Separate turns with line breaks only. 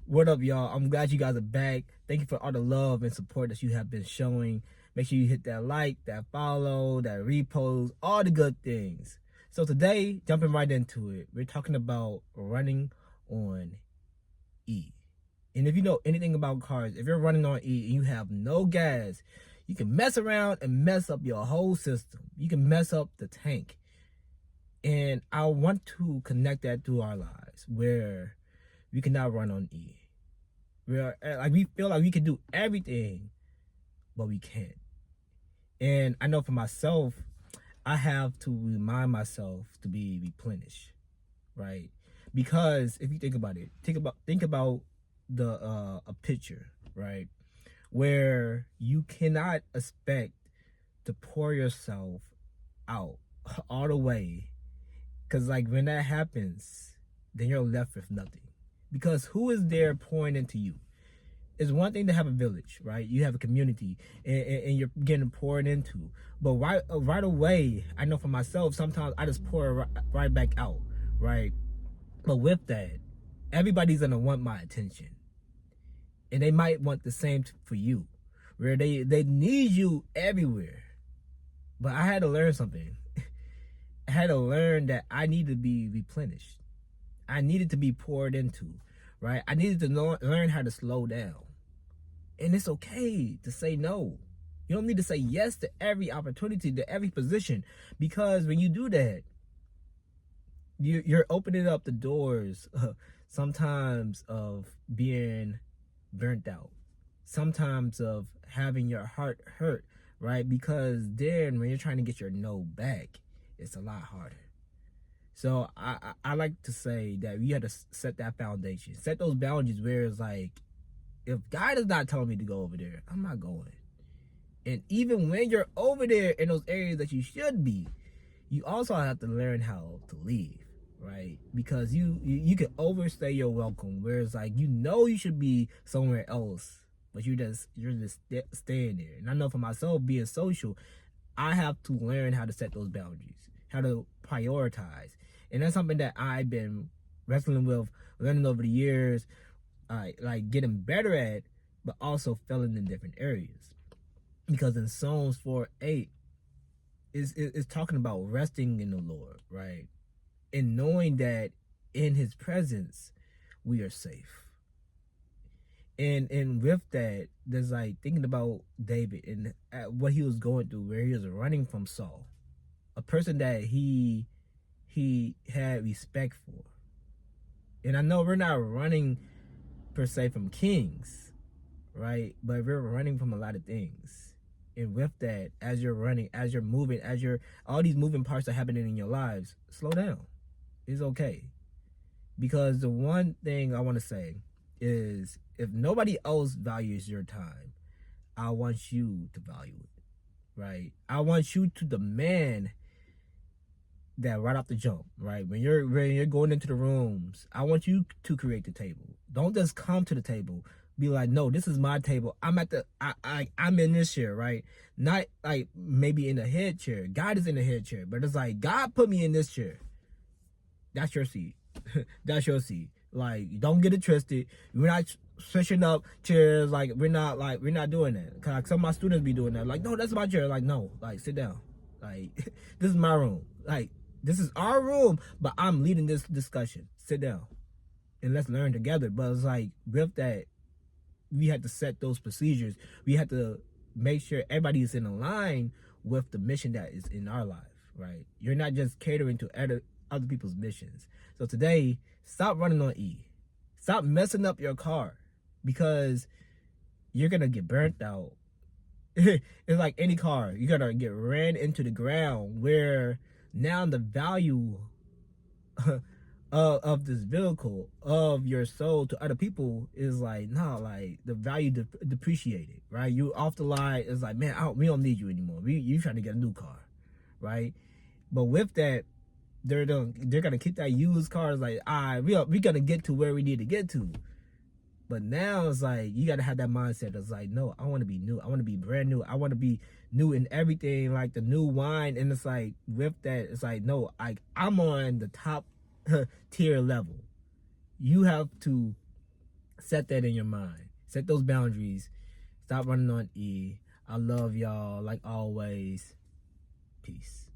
What up, y'all? I'm glad you guys are back. Thank you for all the love and support that you have been showing. Make sure you hit that like, that follow, that repost, all the good things. So today, jumping right into it, we're talking about running on E. And if you know anything about cars, if you're running on E and you have no gas, you can mess around and mess up your whole system. You can mess up the tank. And I want to connect that to our lives where we cannot run on E. We feel like we can do everything, but we can't. And I know for myself, I have to remind myself to be replenished, right? Because if you think about it, think about the a picture, right? Where you cannot expect to pour yourself out all the way, because like when that happens, then you're left with nothing. Because who is there pouring into you? It's one thing to have a village, right? You have a community, and you're getting poured into. But right away, I know for myself, sometimes I just pour right back out, right? But with that, everybody's gonna want my attention, and they might want the same for you, where they need you everywhere. But I had to learn something. I had to learn that I need to be replenished. I needed to be poured into, right? I needed to learn how to slow down. And it's okay to say no. You don't need to say yes to every opportunity, to every position, because when you do that, you're opening up the doors sometimes of being burnt out, sometimes of having your heart hurt, right? Because then when you're trying to get your no back, it's a lot harder. So I like to say that you have to set that foundation, set those boundaries where it's like, if God is not telling me to go over there, I'm not going. And even when you're over there in those areas that you should be, you also have to learn how to leave, right? Because you can overstay your welcome, where it's like you should be somewhere else, but you're just staying there. And I know for myself, being social, I have to learn how to set those boundaries, how to prioritize. And that's something that I've been wrestling with, learning over the years, like getting better at, but also failing in different areas. Because in Psalms 4:8, is talking about resting in the Lord, right? And knowing that in his presence, we are safe. And with that, there's like thinking about David and what he was going through, where he was running from Saul, a person that he had respect for. And I know we're not running per se from kings, right? But we're running from a lot of things. And with that, as you're running, as you're moving, all these moving parts are happening in your lives, slow down. It's okay. Because the one thing I want to say is, if nobody else values your time, I want you to value it, right? I want you to demand that right off the jump, right? When you're going into the rooms, I want you to create the table. Don't just come to the table. Be like, no, this is my table. I'm in this chair, right? Not like maybe in the head chair. God is in the head chair, but it's like, God put me in this chair. That's your seat. That's your seat. Like, don't get it twisted. We're not switching up chairs. Like, we're not doing that. Cause like some of my students be doing that. Like, no, that's my chair. Like, no, like sit down. Like, this is my room. Like, this is our room, but I'm leading this discussion. Sit down and let's learn together. But it's like, with that, we have to set those procedures. We have to make sure everybody is in line with the mission that is in our life, right? You're not just catering to other people's missions. So today, stop running on E. Stop messing up your car, because you're going to get burnt out. It's like any car. You're going to get ran into the ground, where now the value of this vehicle, of your soul to other people, is like, no, like the value depreciated, right? You off the line. It's like, man, we don't need you anymore. You trying to get a new car, right? But with that, they're gonna keep that used car. It's like, we gonna get to where we need to get to. But now it's like, you gotta have that mindset. It's like, no, I want to be new. I want to be brand new. I want to be new in everything, like the new wine. And it's like, with that, it's like, no, I'm on the top tier level. You have to Set that in your mind. Set those boundaries. Stop running on E. I love y'all like always. Peace.